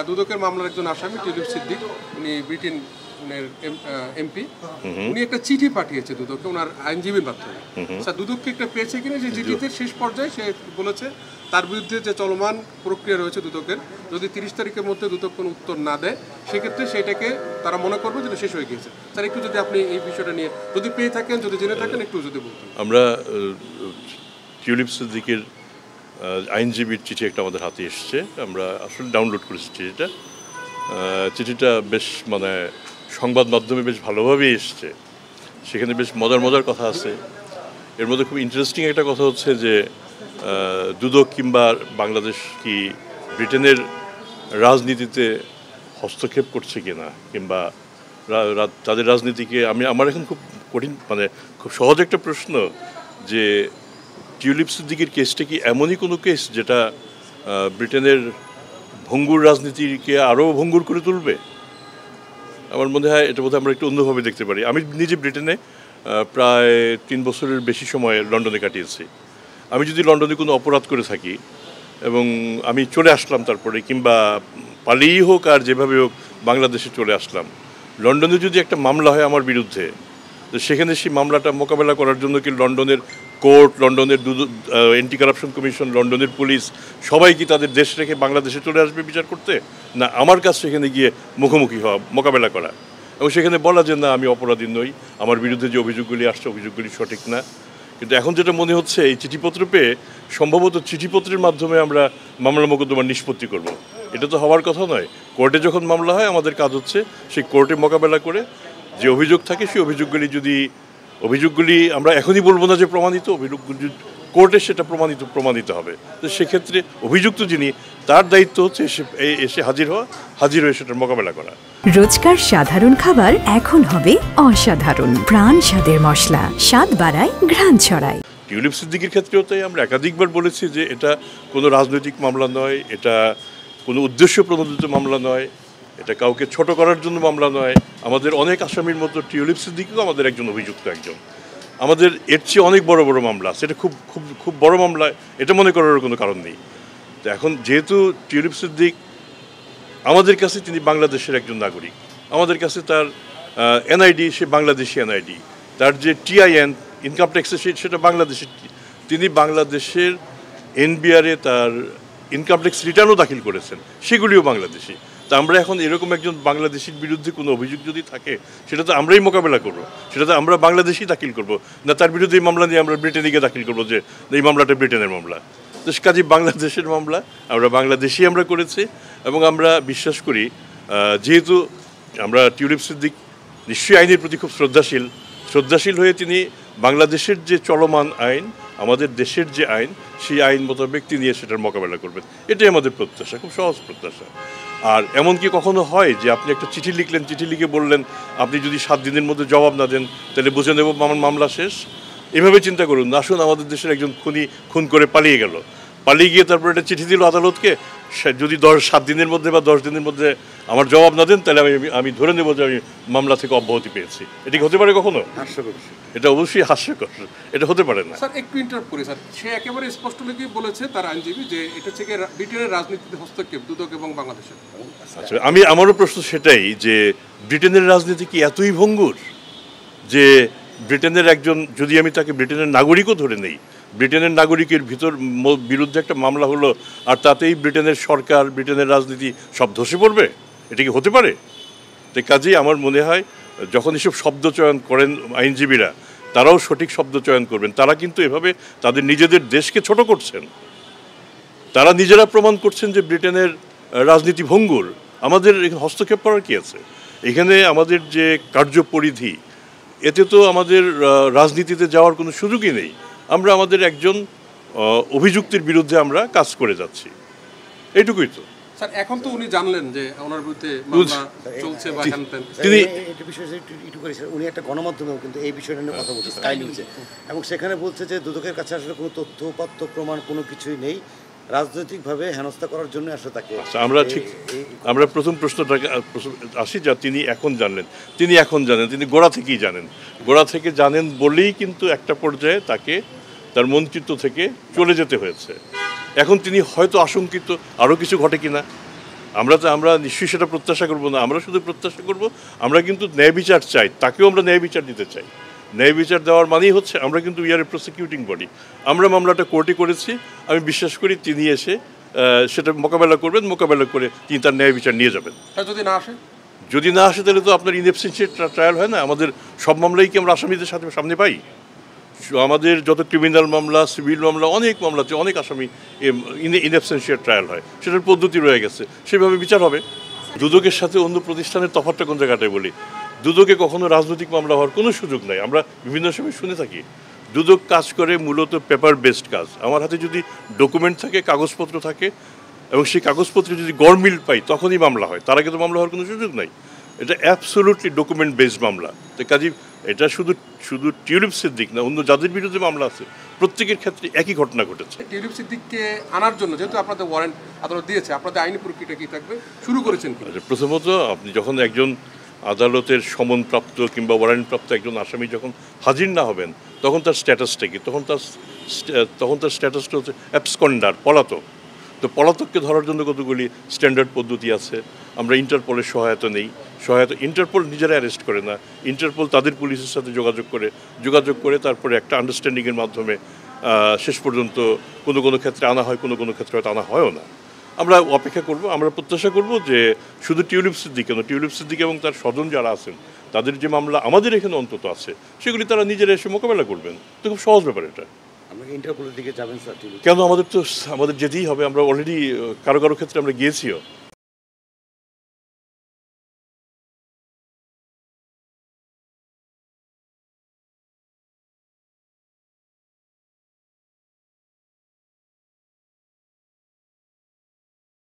দুদকের মামলার একজন আসামি টিউলিপ সিদ্দিক, উনি ব্রিটেনের এমপি। উনি একটা চিঠি পাঠিয়েছে দুদককে ওনার আইনজীবীর মাধ্যমে। স্যার, দুদককে একটা পেয়েছে কিনা যে চিঠিতে শেষ পর্যায়ে সে বলেছে তার বিরুদ্ধে যে চলমান প্রক্রিয়া রয়েছে দুদকের, যদি 30 তারিখের মধ্যে দুদক কোনো উত্তর না দেয় সেক্ষেত্রে সেটাকে তারা মনে করবে যেটা শেষ হয়ে গিয়েছে। স্যার, একটু যদি আপনি এই বিষয়টা নিয়ে যদি পেয়ে থাকেন, যদি জেনে থাকেন, একটু যদি বলতেন। আমরা টিউলিপ সিদ্দিকের আইনজীবীর চিঠি একটা আমাদের হাতে এসছে, আমরা আসলে ডাউনলোড করেছি চিঠিটা বেশ মানে সংবাদ মাধ্যমে বেশ ভালোভাবেই এসছে। সেখানে বেশ মজার কথা আছে। এর মধ্যে খুব ইন্টারেস্টিং একটা কথা হচ্ছে যে দুদক কিংবা বাংলাদেশ কি ব্রিটেনের রাজনীতিতে হস্তক্ষেপ করছে কিনা, কিংবা তাদের রাজনীতিকে আমার এখন খুব কঠিন মানে খুব সহজ একটা প্রশ্ন যে টিউলিপ সিদ্দিকের কেসটা কি এমনই কোনো কেস যেটা ব্রিটেনের ভঙ্গুর রাজনীতিকে আরও ভঙ্গুর করে তুলবে? আমার মনে হয় এটা বোধহয় আমরা একটু অন্যভাবে দেখতে পারি। আমি নিজে ব্রিটেনে প্রায় 3 বছরের বেশি সময় লন্ডনে কাটিয়েছি। আমি যদি লন্ডনে কোনো অপরাধ করে থাকি এবং আমি চলে আসলাম তারপরে, কিংবা পালিয়েই হোক আর যেভাবে হোক বাংলাদেশে চলে আসলাম, লন্ডনে যদি একটা মামলা হয় আমার বিরুদ্ধে, তো সেখানে সেই মামলাটা মোকাবেলা করার জন্য কি লন্ডনের কোর্ট, লন্ডনের অ্যান্টি কারাপশন কমিশন, লন্ডনের পুলিশ সবাই কি তাদের দেশ রেখে বাংলাদেশে চলে আসবে বিচার করতে? না, আমার কাছে সেখানে গিয়ে মুখোমুখি হওয়া, মোকাবেলা করা এবং সেখানে বলা যে না, আমি অপরাধী নই, আমার বিরুদ্ধে যে অভিযোগগুলি আসছে অভিযোগগুলি সঠিক না। কিন্তু এখন যেটা মনে হচ্ছে এই চিঠিপত্র পেয়ে সম্ভবত চিঠিপত্রের মাধ্যমে আমরা মামলা মোকদ্দমা নিষ্পত্তি করব। এটা তো হওয়ার কথা নয়। কোর্টে যখন মামলা হয় আমাদের কাজ হচ্ছে সেই কোর্টে মোকাবেলা করে যে অভিযোগ থাকে সেই অভিযোগগুলি আমরা এখনই বলবো না যে প্রমাণিত, অভিযোগগুলি কোর্টে সেটা প্রমাণিত হবে। তো সেক্ষেত্রে অভিযুক্ত যিনি, তার দায়িত্ব হচ্ছে এসে হাজির হয়ে সেটার মোকাবেলা করা। রোজকার সাধারণ খাবার এখন হবে অসাধারণ। প্রাণ স্বাদের মশলা, স্বাদ বাড়ায়, ঘ্রাণ ছড়ায়। টিউলিপ সিদ্দিকের ক্ষেত্রেও তাই আমরা একাধিকবার বলেছি যে এটা কোনো রাজনৈতিক মামলা নয়, এটা কোনো উদ্দেশ্য প্রণোদিত মামলা নয়, এটা কাউকে ছোট করার জন্য মামলা নয়। আমাদের অনেক আসামির মতো টিউলিপ সিদ্দিকও আমাদের একজন অভিযুক্ত একজন। আমাদের এর চেয়ে অনেক বড় মামলা, সেটা খুব বড় মামলা, এটা মনে করার কোনো কারণ নেই। তো এখন যেহেতু টিউলিপ সিদ্দিক আমাদের কাছে তিনি বাংলাদেশের একজন নাগরিক, আমাদের কাছে তার এনআইডি, সে বাংলাদেশি এনআইডি, তার যে টিআইএন ইনকাম ট্যাক্সে সেটা বাংলাদেশের, তিনি বাংলাদেশের এনবিআরে তার ইনকাম ট্যাক্স রিটার্নও দাখিল করেছেন, সেগুলিও বাংলাদেশি। তা আমরা এখন এরকম একজন বাংলাদেশির বিরুদ্ধে কোনো অভিযোগ যদি থাকে সেটা তো আমরাই মোকাবেলা করবো, সেটা তো আমরা বাংলাদেশি দাখিল করব না, তার বিরুদ্ধে এই মামলা নিয়ে আমরা ব্রিটেনে দাখিল করবো যে এই মামলাটা ব্রিটেনের মামলা। তো কাজে বাংলাদেশের মামলা আমরা করেছি এবং আমরা বিশ্বাস করি যেহেতু আমরা টিউলিপ সিদ্দিক নিশ্চয়ই আইনের প্রতি খুব শ্রদ্ধাশীল হয়ে তিনি বাংলাদেশের যে চলমান আইন, আমাদের দেশের যে আইন, সেই আইন মোতাবেক তিনি সেটার মোকাবেলা করবেন, এটাই আমাদের প্রত্যাশা, খুব সহজ প্রত্যাশা। আর এমনকি কখনো হয় যে আপনি একটা চিঠি লিখলেন, চিঠি লিখে বললেন আপনি যদি 7 দিনের মধ্যে জবাব না দেন তাহলে বুঝে নেব আমার মামলা শেষ। এভাবে চিন্তা করুন, আসুন আমাদের দেশের একজন খুন করে পালিয়ে গিয়ে তারপর একটা চিঠি দিল আদালতকে, যদি 7 দিনের মধ্যে বা 10 দিনের মধ্যে আমার জবাব না দেন তাহলে আমি ধরে নেব যে আমি মামলা থেকে অব্যাহতি পেয়েছি। এটা কি হতে পারে কখনো? হাস্যকর। এটা অবশ্যই হাস্যকর, এটা হতে পারে না। স্যার, একটু ইন্টারাপ্ট করি স্যার, সে একেবারে স্পষ্ট লিখে বলেছে তার আইনজীবী যে এটা থেকে ব্রিটেনের রাজনীতিতে হস্তক্ষেপ দুদক এবং বাংলাদেশের। আচ্ছা, আমারও প্রশ্ন সেটাই যে ব্রিটেনের রাজনীতি কি এতই ভঙ্গুর যে ব্রিটেনের একজন, যদি আমি তাকে ব্রিটেনের নাগরিকও ধরে নেই, ব্রিটেনের নাগরিকের বিরুদ্ধে একটা মামলা হলো আর তাতেই ব্রিটেনের সরকার, ব্রিটেনের রাজনীতি সব ধসে পড়বে? এটা কি হতে পারে? তো কাজেই আমার মনে হয় যখন এসব শব্দ চয়ন করেন আইনজীবীরা, তারাও সঠিক শব্দ চয়ন করবেন। তারা কিন্তু এভাবে তাদের নিজেদের দেশকে ছোট করছেন, তারা নিজেরা প্রমাণ করছেন যে ব্রিটেনের রাজনীতি ভঙ্গুর। আমাদের হস্তক্ষেপ করার কি আছে? এখানে আমাদের যে কার্যপরিধি, এতে তো আমাদের রাজনীতিতে যাওয়ার কোনো সুযোগই নেই। আমরা আমাদের একজন অভিযুক্তের বিরুদ্ধে আমরা কাজ করে যাচ্ছি, এইটুকুই তো। স্যার, এখন তো উনি জানলেন যে ওনার বিরুদ্ধে মামলা চলছে বা তিনি এই বিষয়ে একটু করে উনি একটা গণমাধ্যমেও কিন্তু এই বিষয়টা নিয়ে কথা বলছে, স্কাই নিউজে, এবং সেখানে বলছে যে দুদকের কাছে আসলে কোনো তথ্য উপাত্ত প্রমাণ কোনো কিছুই নেই, রাজনৈতিকভাবে হেনস্থা করার জন্য আসলে তাকে। আমরা প্রথম প্রশ্নটাকে আসি, যা তিনি এখন জানেন, তিনি গোড়া থেকে জানেন বলেই কিন্তু একটা পর্যায়ে তাকে তার মন্ত্রিত্ব থেকে চলে যেতে হয়েছে। এখন তিনি হয়তো আশঙ্কিত আরও কিছু ঘটে কিনা, আমরা নিশ্চয়ই সেটা প্রত্যাশা করব না। আমরা শুধু প্রত্যাশা করব, আমরা কিন্তু ন্যায় বিচার চাই, তাকেও আমরা ন্যায় বিচার দিতে চাই। ন্যায় বিচার দেওয়ার মানেই হচ্ছে আমরা কিন্তু we are A prosecuting body. আমরা মামলাটা কোর্টে করেছি, আমি বিশ্বাস করি তিনি এসে সেটা মোকাবেলা করবেন, মোকাবেলা করে তিনি তার ন্যায় বিচার নিয়ে যাবেন। যদি না আসে তাহলে তো আপনার ইনএবসেন্সিয়ার ট্রায়াল হয় না। আমাদের সব মামলাই কি আমরা আসামিদের সাথে সামনে পাই? আমাদের যত ক্রিমিনাল মামলা, সিভিল মামলা, অনেক মামলাতে অনেক আসামি ইনএবসেন্সিয়ার ট্রায়াল হয়, সেটার পদ্ধতি রয়ে গেছে, সেভাবে বিচার হবে। দুদকের সাথে অন্য প্রতিষ্ঠানের তফাৎটা কোন জায়গাটায় বলি, দুদকে কখনো রাজনৈতিক মামলা হওয়ার কোনো সুযোগ নাই। আমরা বিভিন্ন সময় শুনে থাকি দুদক কাজ করে মূলত পেপার বেসড কাজ। আমার হাতে যদি ডকুমেন্ট থাকে, কাগজপত্র থাকে, এবং সেই কাগজপত্রে যদি গড়মিল পাই তখনই মামলা হয়, তার আগে তো মামলা হওয়ার কোনো সুযোগ নাই। এটা অ্যাবসোলুটলি ডকুমেন্ট বেসড মামলা। তো কাজে এটা শুধু টিউলিপ সিদ্দিক না, অন্য যাদের বিরুদ্ধে মামলা আছে প্রত্যেকের ক্ষেত্রে একই ঘটনা ঘটেছে। টিউলিপ সিদ্দিককে আনার জন্য যেহেতু আপনাদের ওয়ারেন্ট আদালত দিয়েছে, আপনাদের আইনি প্রক্রিয়াটা কি থাকবে, শুরু করেছেন কি? প্রথমত আপনি যখন একজন আদালতের সমনপ্রাপ্ত কিংবা ওয়ারেন্টপ্রাপ্ত একজন আসামি যখন হাজির না হবেন, তখন তার স্ট্যাটাসটা কি? তখন তার স্ট্যাটাসটা হচ্ছে অ্যাবসকন্ডার, পলাতক। তো পলাতককে ধরার জন্য কতগুলি স্ট্যান্ডার্ড পদ্ধতি আছে। আমরা ইন্টারপোলের সহায়তা নেই। ইন্টারপোল নিজেরা অ্যারেস্ট করে না, ইন্টারপোল তাদের পুলিশের সাথে যোগাযোগ করে তারপরে একটা আন্ডারস্ট্যান্ডিংয়ের মাধ্যমে শেষ পর্যন্ত কোনো ক্ষেত্রে আনা হয়, কোনো ক্ষেত্রে হয়তো আনা হয়ও না। আমরা অপেক্ষা করব, আমরা প্রত্যাশা করব যে শুধু টিউলিপ সিদ্দিক কেন, টিউলিপ সিদ্দিক এবং তার স্বজন যারা আছেন তাদের যে মামলা আমাদের এখানে অন্তত আছে, সেগুলি তারা নিজেরা এসে মোকাবেলা করবেন। তো খুব সহজ ব্যাপার এটা। ইন্টারপোলের দিকে যাবেন স্যার? কেন, আমাদের যেতেই হবে। আমরা অলরেডি কারো ক্ষেত্রে আমরা গিয়েছিও।